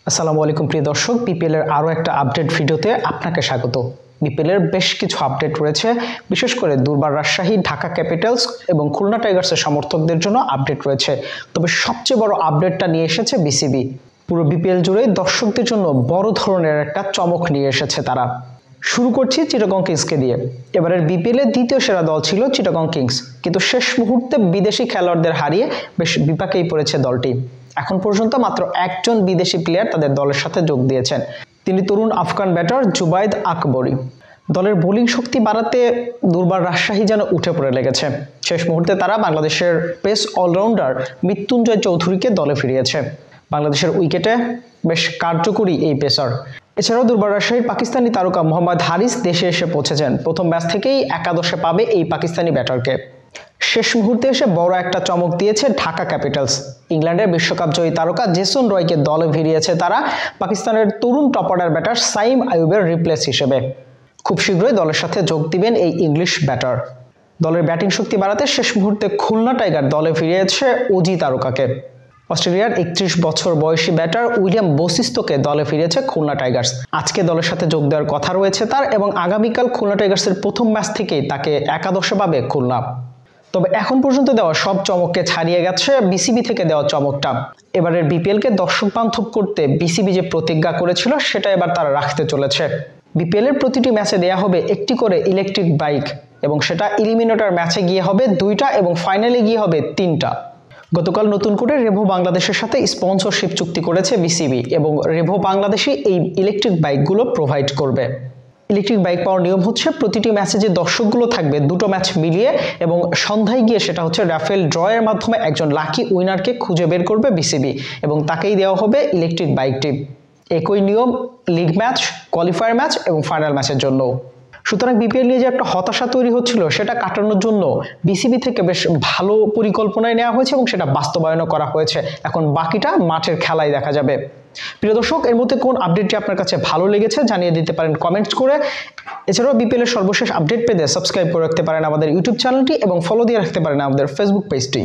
আসসালামু আলাইকুম প্রিয় দর্শক, বিপিএল এর আরো একটা আপডেট ভিডিওতে আপনাকে স্বাগত। বিপিএল এর বেশ কিছু আপডেট রয়েছে, বিশেষ করে দুর্বার রাজশাহী, ঢাকা ক্যাপিটালস এবং খুলনা টাইগার্সের সমর্থকদের জন্য আপডেট রয়েছে। তবে সবচেয়ে বড় আপডেটটা নিয়ে এসেছে বিসিবি। পুরো বিপিএল জুড়ে দর্শকদের জন্য বড় ধরনের একটা চমক নিয়ে এসেছে তারা। শুরু করছি চিটাগং কিংসকে দিয়ে। এবারের বিপিএল এর দ্বিতীয় সেরা দল ছিল চিটাগং কিংস, কিন্তু শেষ মুহূর্তে বিদেশি খেলোয়াড়দের হারিয়ে বেশ বিপাকেই পড়েছে দলটি। এখন পর্যন্ত মাত্র একজন বিদেশি প্লেয়ার তাদের দলের সাথে যোগ দিয়েছেন, তিনি তরুণ আফগান ব্যাটার জুবাইদ আকবরী। দলের বোলিং শক্তি বাড়াতে দুর্বার রাজশাহী যেন উঠে পড়ে লেগেছে। শেষ মুহূর্তে তারা বাংলাদেশের পেস অলরাউন্ডার মৃত্যুঞ্জয় চৌধুরীকে দলে ফিরিয়েছে। বাংলাদেশের উইকেটে বেশ কার্যকরী এই পেসার। এছাড়াও দুর্বার রাজশাহীর পাকিস্তানি তারকা মোহাম্মদ হারিস দেশে এসে পৌঁছেছেন। প্রথম ম্যাচ থেকেই একাদশে পাবে এই পাকিস্তানি ব্যাটারকে। শেষ মুহূর্তে এসে বড় একটা চমক দিয়েছে ঢাকা ক্যাপিটালস। ইংল্যান্ডের বিশ্বকাপ জয়ী তারকা জেসন রয়কে দলে ভিড়িয়েছে তারা পাকিস্তানের তরুণ টপ অর্ডার ব্যাটার সাইম আইয়ুবের রিপ্লেস হিসেবে। খুব শীঘ্রই দলের সাথে যোগ দিবেন এই ইংলিশ ব্যাটার। দলের ব্যাটিং শক্তি বাড়াতে শেষ মুহূর্তে খুলনা টাইগার দলে ফিরিয়েছে অজি তারকাকে। অস্ট্রেলিয়ার 31 বছর বয়সী ব্যাটার উইলিয়াম বশিষ্ঠকে দলে ফিরেছে খুলনা টাইগার্স। আজকে দলের সাথে যোগ দেওয়ার কথা রয়েছে তার, এবং আগামীকাল খুলনা টাইগার্সের প্রথম ম্যাচ থেকেই তাকে একাদশে পাবে খুলনা। তবে এখন পর্যন্ত দেওয়া সব চমককে ছাড়িয়ে গেছে বিসিবি থেকে দেওয়া চমকটা। এবারের বিপিএলকে দর্শক বান্ধব করতে বিসিবি যে প্রতিজ্ঞা করেছিল সেটা এবার তারা রাখতে চলেছে। বিপিএল এর প্রতিটি ম্যাচে দেয়া হবে একটি করে ইলেকট্রিক বাইক, এবং সেটা এলিমিনেটর ম্যাচে গিয়ে হবে 2টা এবং ফাইনালে গিয়ে হবে 3টা। গতকাল নতুন করে রেভো বাংলাদেশের সাথে স্পন্সরশিপ চুক্তি করেছে বিসিবি, এবং রেভো বাংলাদেশই এই ইলেকট্রিক বাইকগুলো প্রোভাইড করবে। ইলেকট্রিক বাইক পাওয়ার নিয়ম হচ্ছে প্রতিটি ম্যাচে যে দর্শকগুলো থাকবে দুটো ম্যাচ মিলিয়ে, এবং সন্ধ্যায় গিয়ে সেটা হচ্ছে রাফেল ড্রয়ের মাধ্যমে একজন লাকি উইনারকে খুঁজে বের করবে বিসিবি, এবং তাকেই দেওয়া হবে ইলেকট্রিক বাইকটি। একই নিয়ম লিগ ম্যাচ, কোয়ালিফায়ার ম্যাচ এবং ফাইনাল ম্যাচের জন্য। সুতরাং বিপিএল নিয়ে যে একটা হতাশা তৈরি হচ্ছিল সেটা কাটানোর জন্য বিসিবি থেকে বেশ ভালো পরিকল্পনায় নেওয়া হয়েছে, এবং সেটা বাস্তবায়নও করা হয়েছে। এখন বাকিটা মাঠের খেলায় দেখা যাবে। প্রিয় দর্শক, এর মধ্যে কোন আপডেটটি আপনার কাছে ভালো লেগেছে জানিয়ে দিতে পারেন কমেন্টস করে। এছাড়াও বিপিএল এর সর্বশেষ আপডেট পেতে সাবস্ক্রাইব করে রাখতে পারেন আমাদের ইউটিউব চ্যানেলটি, এবং ফলো দিয়ে রাখতে পারেন আমাদের ফেসবুক পেজটি।